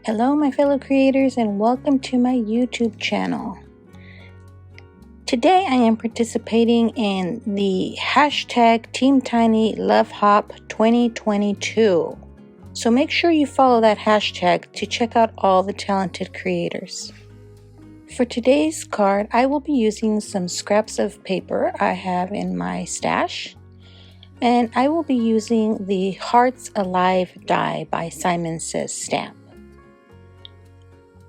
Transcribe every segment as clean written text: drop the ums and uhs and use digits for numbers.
Hello, my fellow creators, and welcome to my YouTube channel. Today I am participating in the hashtag Team Tiny Love Hop 2022. So make sure you follow that hashtag to check out all the talented creators. For today's card, I will be using some scraps of paper I have in my stash. And I will be using the Hearts Alive die by Simon Says stamp.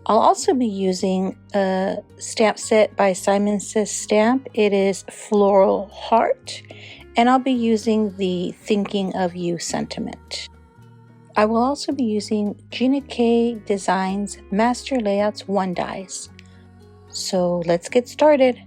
I'll also be using a stamp set by Simon Says Stamp. It is Floral Heart, and I'll be using the Thinking of You sentiment. I will also be using Gina K Designs Master Layouts 1 dies. So let's get started.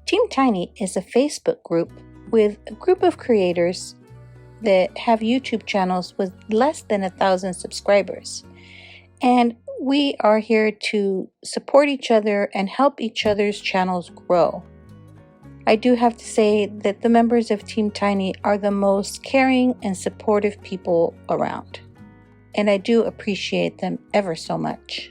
Team Tiny is a Facebook group with a group of creators that have YouTube channels with less than 1,000 subscribers. And we are here to support each other and help each other's channels grow. I do have to say that the members of Team Tiny are the most caring and supportive people around. And I do appreciate them ever so much.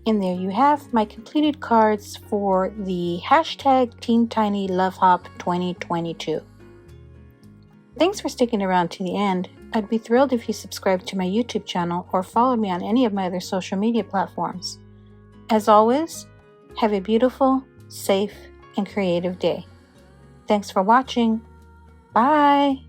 And there you have my completed cards for the hashtag Team Tiny Love Hop 2022. Thanks for sticking around to the end. I'd be thrilled if you subscribe to my YouTube channel or follow me on any of my other social media platforms. As always, have a beautiful, safe, and creative day. Thanks for watching. Bye!